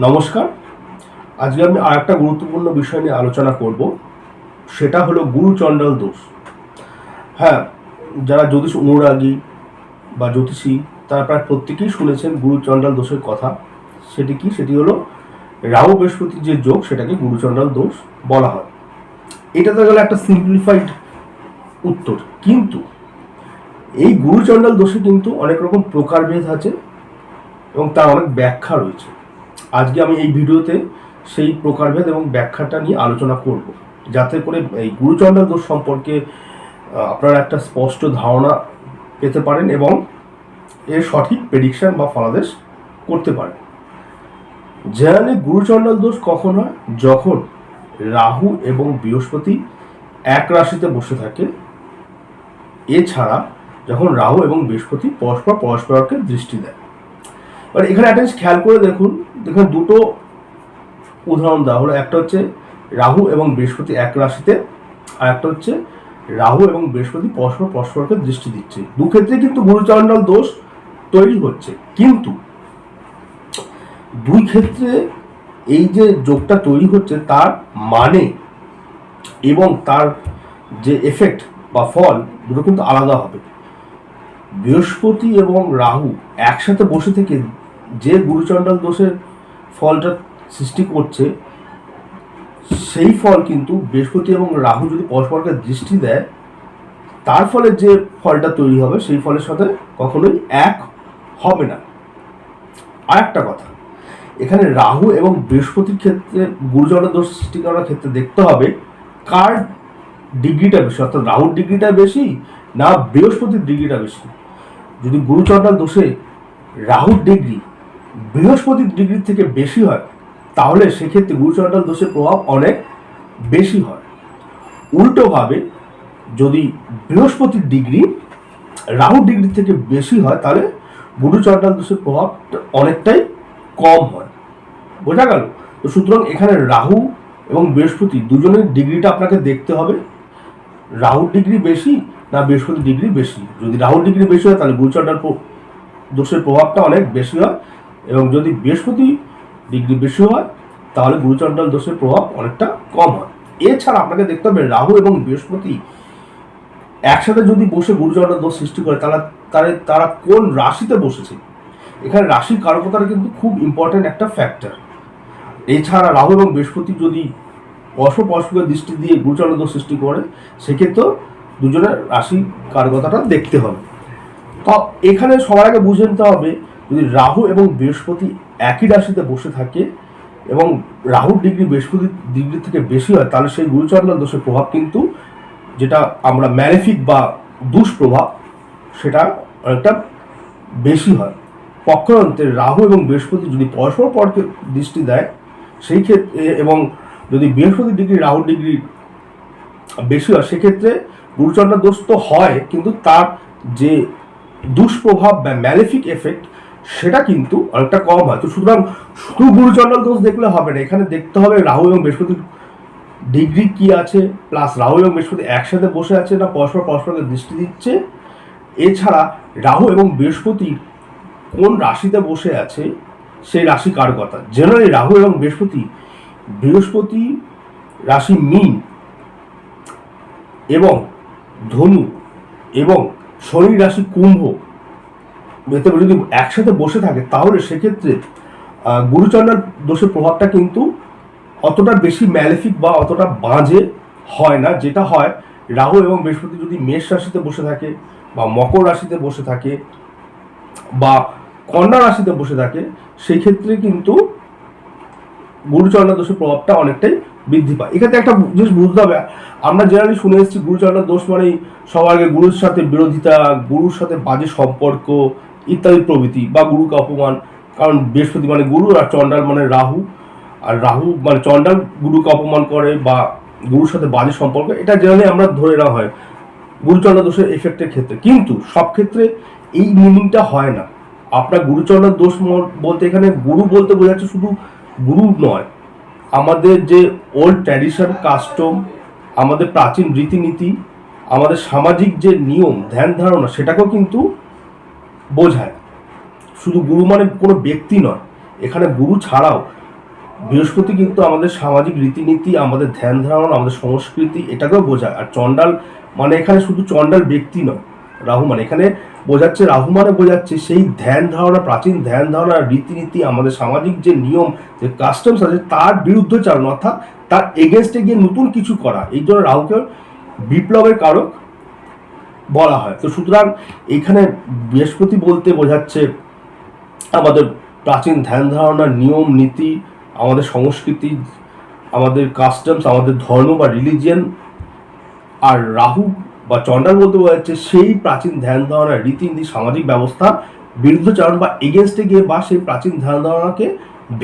নমস্কার। আজকে আমি আরেকটা গুরুত্বপূর্ণ বিষয় নিয়ে আলোচনা করব, সেটা হলো গুরুচণ্ডাল দোষ। হ্যাঁ, যারা জ্যোতিষ অনুরাগী বা জ্যোতিষী তারা প্রায় প্রত্যেকেই শুনেছেন গুরুচণ্ডাল দোষের কথা। সেটি হলো রাহু বৃহস্পতির যে যোগ, সেটাকে গুরুচণ্ডাল দোষ বলা হয়। এটা তো গেল একটা সিম্পলিফাইড উত্তর, কিন্তু এই গুরুচণ্ডাল দোষে কিন্তু অনেক রকম প্রকারভেদ আছে এবং তার অনেক ব্যাখ্যা রয়েছে। আজকে আমি এই ভিডিওতে সেই প্রকারভেদ এবং ব্যাখ্যাটা নিয়ে আলোচনা করব, যাতে করে এই গুরুচণ্ডাল দোষ সম্পর্কে আপনারা একটা স্পষ্ট ধারণা পেতে পারেন এবং এর সঠিক প্রেডিকশন বা ফলাদেশ করতে পারেন। জেনারেলি গুরুচণ্ডাল দোষ কখন হয়? যখন রাহু এবং বৃহস্পতি এক রাশিতে বসে থাকে, এছাড়া যখন রাহু এবং বৃহস্পতি পরস্পরকে দৃষ্টি দেয়। এবার এখানে একটা জিনিস খেয়াল করে দেখুন, দুটো উদাহরণ দেওয়া হলো। একটা হচ্ছে রাহু এবং বৃহস্পতি এক রাশিতে, আর একটা হচ্ছে রাহু এবং বৃহস্পতি পরস্পরকে দৃষ্টি দিচ্ছে। দু ক্ষেত্রে কিন্তু গুরুচণ্ডাল দোষ তৈরি হচ্ছে, কিন্তু দুই ক্ষেত্রে এই যে যোগটা তৈরি হচ্ছে তার মানে এবং তার যে এফেক্ট বা ফল দুটো কিন্তু আলাদা হবে। বৃহস্পতি এবং রাহু একসাথে বসে থেকে যে গুরুচণ্ডাল দোষের ফলটা সৃষ্টি করছে, সেই ফল কিন্তু বৃহস্পতি এবং রাহু যদি পরস্পরকে দৃষ্টি দেয়, তার ফলে যে ফলটা তৈরি হবে সেই ফলের সাথে কখনোই এক হবে না। আর একটা কথা, এখানে রাহু এবং বৃহস্পতির ক্ষেত্রে গুরুচণ্ডাল দোষ সৃষ্টি করার ক্ষেত্রে দেখতে হবে কার ডিগ্রিটা বেশি, অর্থাৎ রাহুর ডিগ্রিটা বেশি না বৃহস্পতির ডিগ্রিটা বেশি। যদি গুরুচণ্ডাল দোষে রাহুর ডিগ্রি বৃহস্পতির ডিগ্রির থেকে বেশি হয়, তাহলে সেক্ষেত্রে গুরুচণ্ডাল দোষের প্রভাব অনেক বেশি হয়। উল্টোভাবে যদি বৃহস্পতির ডিগ্রি রাহুর ডিগ্রি থেকে বেশি হয়, তাহলে গুরুচণ্ডাল দোষের প্রভাব অনেকটাই কম হয়। বোঝা গেল? তো সুতরাং এখানে রাহু এবং বৃহস্পতি দুজনের ডিগ্রিটা আপনাকে দেখতে হবে, রাহুর ডিগ্রি বেশি না বৃহস্পতির ডিগ্রি বেশি। যদি রাহুর ডিগ্রি বেশি হয়, তাহলে গুরুচণ্ডাল দোষের প্রভাবটা অনেক বেশি হয়, এবং যদি বৃহস্পতি ডিগ্রি বেশি হয়, তাহলে গুরুচণ্ডাল দোষের প্রভাব অনেকটা কম হয়। এছাড়া আপনাকে দেখতে হবে রাহু এবং বৃহস্পতি একসাথে যদি বসে গুরুচণ্ডাল দোষ সৃষ্টি করে, তারা কোন রাশিতে বসেছে। এখানে রাশির কারকতাটা কিন্তু খুব ইম্পর্টেন্ট একটা ফ্যাক্টর। এছাড়া রাহু এবং বৃহস্পতি যদি পরস্পরকে দৃষ্টি দিয়ে গুরুচণ্ডাল দোষ সৃষ্টি করে, সেক্ষেত্রে দুজনের রাশি কারকতাটা দেখতে হবে। তো এখানে সবার আগে বুঝে নিতে হবে, যদি রাহু এবং বৃহস্পতি একই রাশিতে বসে থাকে এবং রাহুর ডিগ্রি বৃহস্পতির ডিগ্রি থেকে বেশি হয়, তাহলে সেই গুরুচণ্ডাল দোষের প্রভাব কিন্তু, যেটা আমরা ম্যালেফিক বা দুষ্প্রভাব, সেটা অনেকটা বেশি হয়। পক্ষান্তরে রাহু এবং বৃহস্পতি যদি পরস্পরকে দৃষ্টি দেয়, সেই ক্ষেত্রে এবং যদি বৃহস্পতির ডিগ্রি রাহুর ডিগ্রি বেশি হয়, সেক্ষেত্রে গুরুচণ্ডাল দোষ তো হয়, কিন্তু তার যে দুষ্প্রভাব বা ম্যালেফিক এফেক্ট, সেটা কিন্তু অনেকটা কম হয়। তো সুতরাং শুধু গুরুচণ্ডাল দোষ দেখলে হবে না, এখানে দেখতে হবে রাহু এবং বৃহস্পতির ডিগ্রি কি আছে, প্লাস রাহু এবং বৃহস্পতি একসাথে বসে আছে না পরস্পরকে দৃষ্টি দিচ্ছে। এছাড়া রাহু এবং বৃহস্পতি কোন রাশিতে বসে আছে, সেই রাশি কারকতা। জেনারেলি রাহু এবং বৃহস্পতি রাশি মীন এবং ধনু এবং শনি রাশি কুম্ভ, এতে যদি একসাথে বসে থাকে, তাহলে সেক্ষেত্রে গুরুচণ্ডাল দোষের প্রভাবটা কিন্তু অতটা বেশি ম্যালেফিক বা অতটা বাজে হয় না। যেটা হয়, রাহু এবং বৃহস্পতি যদি মেষ রাশিতে বসে থাকে বা মকর রাশিতে বসে থাকে বা কন্যা রাশিতে বসে থাকে, সেই ক্ষেত্রে কিন্তু গুরুচণ্ডাল দোষের প্রভাবটা অনেকটাই বৃদ্ধি পায়। এক্ষেত্রে একটা জিনিস বুঝতে হবে, আমরা জেনারেলি শুনে এসেছি গুরুচণ্ডাল দোষ মানেই সবার আগে গুরুর সাথে বিরোধিতা, গুরুর সাথে বাজে সম্পর্ক ইত্যাদি প্রভৃতি, বা গুরুকে অপমান। কারণ বৃহস্পতি মানে গুরু, আর চণ্ডাল মানে রাহু, আর রাহু মানে চণ্ডাল গুরুকে অপমান করে বা গুরুর সাথে বাজে সম্পর্ক, এটা জেনারেলি আমরা ধরে নেওয়া হয় গুরুচণ্ডাল দোষের এফেক্টের ক্ষেত্রে। কিন্তু সব ক্ষেত্রে এই মিনিংটা হয় না। আপনার গুরুচণ্ডাল দোষ বলতে এখানে গুরু বলতে বোঝাচ্ছে শুধু গুরু নয়, আমাদের যে ওল্ড ট্র্যাডিশন, কাস্টম, আমাদের প্রাচীন রীতিনীতি, আমাদের সামাজিক যে নিয়ম ধ্যান ধারণা, সেটাকেও কিন্তু বোঝায়। শুধু গুরু মানে কোনো ব্যক্তি নয়, এখানে গুরু ছাড়াও বৃহস্পতি কিন্তু আমাদের সামাজিক রীতিনীতি, আমাদের ধ্যান ধারণা, আমাদের সংস্কৃতি এটাকেও বোঝায়। আর চণ্ডাল মানে এখানে শুধু চণ্ডাল ব্যক্তি নয়, রাহু মানে এখানে বোঝাচ্ছে, রাহু মানে বোঝাচ্ছে সেই ধ্যান ধারণা, প্রাচীন ধ্যান ধারণা, রীতিনীতি, আমাদের সামাজিক যে নিয়ম, যে কাস্টমস আছে তার বিরুদ্ধচারণ, অর্থাৎ তার এগেনস্টে গিয়ে নতুন কিছু করা। এই জন্য রাহুকে বিপ্লবের কারক বলা হয়। তো সুতরাং এখানে বৃহস্পতি বলতে বোঝাচ্ছে আমাদের প্রাচীন ধ্যান ধারণা, নিয়ম নীতি, আমাদের সংস্কৃতি, আমাদের কাস্টমস, আমাদের ধর্ম বা রিলিজিয়ান। আর রাহু বা চণ্ডাল বলতে বোঝাচ্ছে সেই প্রাচীন ধ্যান ধারণা, রীতিনীতি, সামাজিক ব্যবস্থা বিরুদ্ধচারণ বা এগেনস্টে গিয়ে বা সেই প্রাচীন ধ্যান ধারণাকে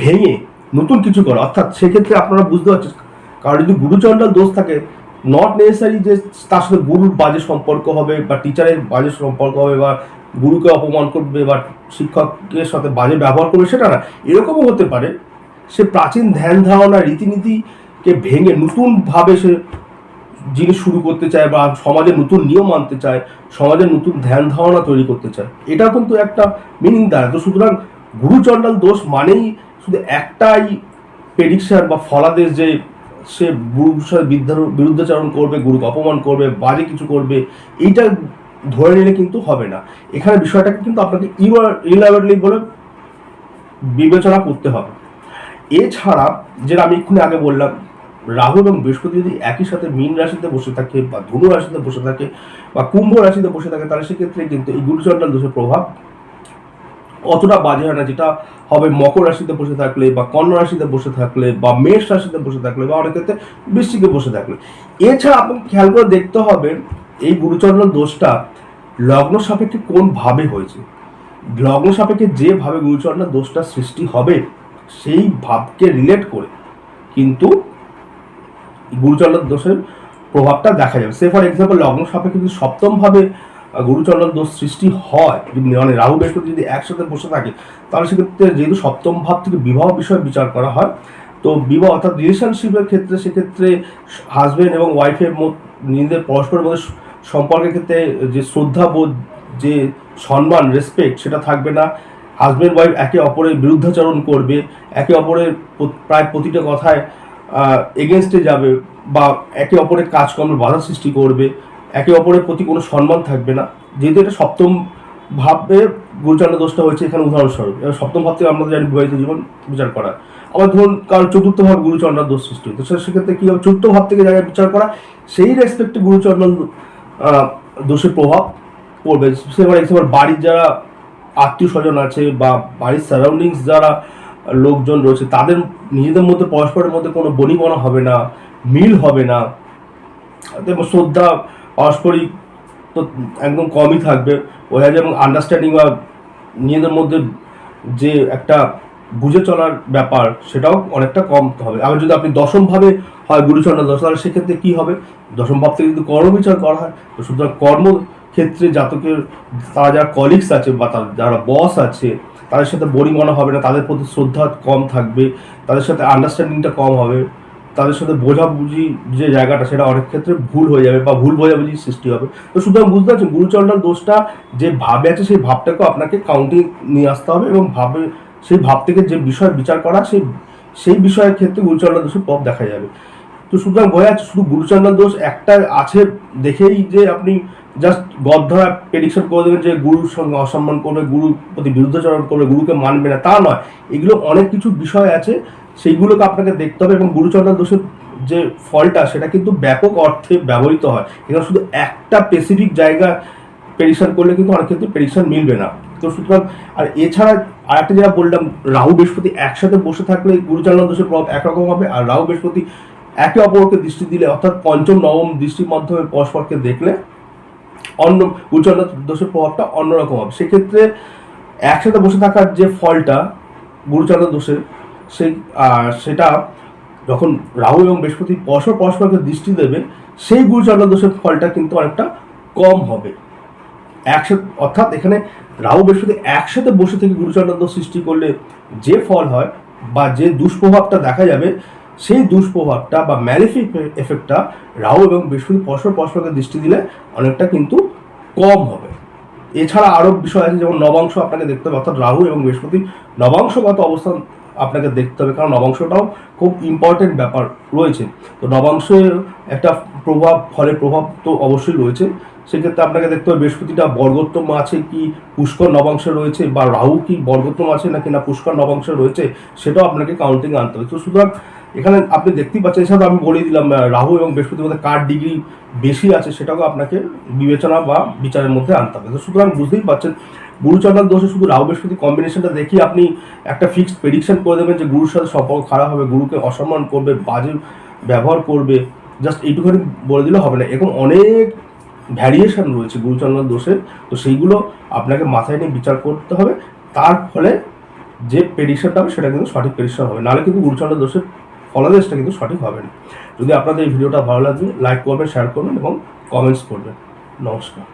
ভেঙে নতুন কিছু করা। অর্থাৎ সেক্ষেত্রে আপনারা বুঝতে পারছেন, কারণ যদি গুরুচণ্ডাল দোষ থাকে, নট নেসেসারি যে তার সাথে গুরুর বাজে সম্পর্ক হবে বা টিচারের বাজে সম্পর্ক হবে বা গুরুকে অপমান করবে বা শিক্ষকের সাথে বাজে ব্যবহার করবে, সেটা না। এরকমও হতে পারে সে প্রাচীন ধ্যান ধারণা, রীতিনীতিকে ভেঙে নতুনভাবে সে জিনিস শুরু করতে চায় বা সমাজে নতুন নিয়ম আনতে চায়, সমাজের নতুন ধ্যান ধারণা তৈরি করতে চায়। এটা কিন্তু একটা মিনিং দেয়। তো সুতরাং গুরুচণ্ডাল দোষ মানেই শুধু একটাই প্রেডিকশন বা ফলাদেশ যে সে গুরুর সাথে বিরুদ্ধাচরণ করবে, গুরুকে অপমান করবে, বাজে কিছু করবে, এইটা ধরে নিলে কিন্তু হবে না। এখানে বিষয়টাকে কিন্তু আপনাকে ইলাবোরেটলি বলে বিবেচনা করতে হবে। এছাড়া যেটা আমি এক্ষুনি আগে বললাম, রাহু এবং বৃহস্পতি যদি একই সাথে মীন রাশিতে বসে থাকে বা ধনু রাশিতে বসে থাকে বা কুম্ভ রাশিতে বসে থাকে, তাহলে সেক্ষেত্রে কিন্তু এই গুরুচণ্ডাল দোষের প্রভাব অতটা বাজে হয় না, যেটা হবে মকর রাশিতে বসে থাকলে বা কন্যা রাশিতে বসে থাকলে বা মেষ রাশিতে বসে থাকলে বা অনেক ক্ষেত্রে বৃশ্চিকে বসে থাকলে। এছাড়া আপনাকে খেয়াল করে দেখতে হবে এই গুরুচণ্ডাল দোষটা লগ্ন সাপেক্ষে কোন ভাবে হয়েছে। লগ্ন সাপেক্ষে যেভাবে গুরুচণ্ডাল দোষটা সৃষ্টি হবে সেই ভাবকে রিলেট করে কিন্তু গুরুচণ্ডাল দোষের প্রভাবটা দেখা যাবে। সে ফর এক্সাম্পল, লগ্ন সাপেক্ষে যদি সপ্তম ভাবে গুরুচণ্ডাল দোষ সৃষ্টি হয়, মানে রাহু বৃহস্পতি যদি একসাথে বসে থাকে, তাহলে সেক্ষেত্রে যেহেতু সপ্তম ভাব থেকে বিবাহ বিষয় বিচার করা হয়, তো বিবাহ অর্থাৎ রিলেশনশিপের ক্ষেত্রে সেক্ষেত্রে হাজব্যান্ড এবং ওয়াইফের নিজেদের পরস্পরের মধ্যে সম্পর্কের ক্ষেত্রে যে শ্রদ্ধাবোধ, যে সম্মান, রেসপেক্ট, সেটা থাকবে না। হাজব্যান্ড ওয়াইফ একে অপরের বিরুদ্ধাচরণ করবে, একে অপরের প্রায় প্রতিটা কথায় এগেনস্টে যাবে বা একে অপরের কাজকর্মে বাধা সৃষ্টি করবে, একে অপরের প্রতি কোনো সম্মান থাকবে না। যেহেতু এটা সপ্তম ভাবে গুরুচণ্ডাল দোষটা হয়েছে এখানে উদাহরণস্বরূপ, এবার সপ্তম ভাব থেকে আমরা জানি বিবাহিত জীবন বিচার করা। আবার ধরুন কারণ চতুর্থ ভাব গুরুচণ্ডাল দোষ সৃষ্টি হতো, সেক্ষেত্রে কী হবে, চতুর্থ ভাব থেকে জায়গায় বিচার করা, সেই রেসপেক্টে গুরুচণ্ডাল দোষের প্রভাব পড়বে। সেবার বাড়ির যারা আত্মীয় স্বজন আছে বা বাড়ির সারাউন্ডিংস যারা লোকজন রয়েছে, তাদের নিজেদের মধ্যে পরস্পরের মধ্যে কোনো বনিবনা হবে না, মিল হবে না, শ্রদ্ধা পারস্পরিক তো একদম কমই থাকবে, বোঝা যায়, এবং আন্ডারস্ট্যান্ডিং বা নিজেদের মধ্যে যে একটা বুঝে চলার ব্যাপার সেটাও অনেকটা কম হবে। আবার যদি আপনি দশমভাবে হয় গুরুচণ্ডাল দোষ, তাহলে সেক্ষেত্রে কী হবে, দশম ভাব থেকে যদি কর্মবিচার করা হয়, তো সুতরাং কর্মক্ষেত্রে জাতকের তারা যারা কলিগস আছে বা তার যারা বস আছে তাদের সাথে বনিবনা হবে না, তাদের প্রতি শ্রদ্ধা কম থাকবে, তাদের সাথে আন্ডারস্ট্যান্ডিংটা কম হবে, তাদের সাথে বোঝাবুঝি যে জায়গাটা সেটা অনেক ক্ষেত্রে ভুল হয়ে যাবে বা ভুল বোঝাবুঝির সৃষ্টি হবে। তো সুতরাং বুঝতে পারছেন গুরুচণ্ডাল দোষটা যে ভাবে আছে সেই ভাবটাকেও আপনাকে কাউন্টিং নিয়ে আসতে হবে এবং সেই ভাব থেকে যে বিষয় বিচার করা সেই বিষয়ের ক্ষেত্রে গুরুচণ্ডাল দোষের প্রভাব দেখা যাবে। তো সুতরাং বোঝা যাচ্ছে শুধু গুরুচণ্ডাল দোষ একটা আছে দেখেই যে আপনি জাস্ট গদ্ধরা প্রেডিকশন করে দেবেন যে গুরুর সঙ্গে অসম্মান করবে, গুরুর প্রতি বিরুদ্ধাচরণ করবে, গুরুকে মানবে না, তা নয়। এগুলো অনেক কিছু বিষয় আছে, সেইগুলোকে আপনাকে দেখতে হবে। এবং গুরুচণ্ডাল দোষের যে ফলটা সেটা কিন্তু ব্যাপক অর্থে ব্যবহৃত হয়। এখানে শুধু একটা স্পেসিফিক জায়গা প্রেডিকশন করলে কিন্তু অনেক ক্ষেত্রে প্রেডিকশন মিলবে না। তো সুতরাং আর এছাড়া আরেকটা যেটা বললাম, রাহু বৃহস্পতি একসাথে বসে থাকলে গুরুচণ্ডাল দোষের প্রভাব একরকম হবে, আর রাহু বৃহস্পতি একে অপরকে দৃষ্টি দিলে অর্থাৎ পঞ্চম নবম দৃষ্টির মাধ্যমে পরস্পরকে দেখলে অন্য গুরুচণ্ডাল দোষের প্রভাবটা অন্যরকম হবে। সেক্ষেত্রে একসাথে বসে থাকার যে ফলটা গুরুচণ্ডাল দোষের সেটা যখন রাহু এবং বৃহস্পতি পরস্পরকে দৃষ্টি দেবে, সেই গুরুচণ্ডাল দোষের ফলটা কিন্তু অনেকটা কম হবে। একসাথে অর্থাৎ এখানে রাহু বৃহস্পতি একসাথে বসে থেকে গুরুচণ্ডাল দোষ সৃষ্টি করলে যে ফল হয় বা যে দুষ্প্রভাবটা দেখা যাবে, সেই দুষ্প্রভাবটা বা ম্যালিফিক এফেক্টটা রাহু এবং বৃহস্পতি পরস্পরকে দৃষ্টি দিলে অনেকটা কিন্তু কম হবে। এছাড়া আরও বিষয় আছে, যেমন নবাংশ আপনাকে দেখতে হবে, অর্থাৎ রাহু এবং বৃহস্পতি নবাংশগত অবস্থান আপনাকে দেখতে হবে, কারণ নবাংশটাও খুব ইম্পর্টেন্ট ব্যাপার রয়েছে। তো নবাংশের একটা ফলের প্রভাব তো অবশ্যই রয়েছে। সেক্ষেত্রে আপনাকে দেখতে হবে বৃহস্পতিটা বর্গোত্তম আছে কি পুষ্কর নবাংশে রয়েছে, বা রাহু কি বর্গোত্তম আছে নাকি না পুষ্কর নবাংশে রয়েছে, সেটাও আপনাকে কাউন্টিং আনতে হবে। তো সুতরাং এখানে আপনি দেখতেই পাচ্ছেন, এছাড়া আমি বলে দিলাম রাহু এবং বৃহস্পতির মধ্যে কার ডিগ্রি বেশি আছে সেটাও আপনাকে বিবেচনা বা বিচারের মধ্যে আনতে হবে। তো সুতরাং বুঝতেই পারছেন গুরুচন্দ্র দোষে শুধু রাহু বৃহস্পতি কম্বিনেশনটা দেখি আপনি একটা ফিক্সড প্রেডিকশন করে দেবেন যে গুরুর সাথে সম্পর্ক খারাপ হবে, গুরুকে অসম্মান করবে, বাজে ব্যবহার করবে, জাস্ট এইটুখানি বলে দিলে হবে না। এরকম অনেক ভ্যারিয়েশন রয়েছে গুরুচন্দ্র দোষে। তো সেইগুলো আপনাকে মাথায় নিয়ে বিচার করতে হবে, তার ফলে যে প্রেডিকশনটা হবে সেটা কিন্তু সঠিক প্রেডিকশন হবে, নাহলে কিন্তু গুরুচন্দ্র দোষের ফলাদেশটা কিন্তু সঠিক হবে না। যদি আপনাদের এই ভিডিওটা ভালো লাগে লাইক করবেন, শেয়ার করবেন এবং কমেন্টস করবেন। নমস্কার।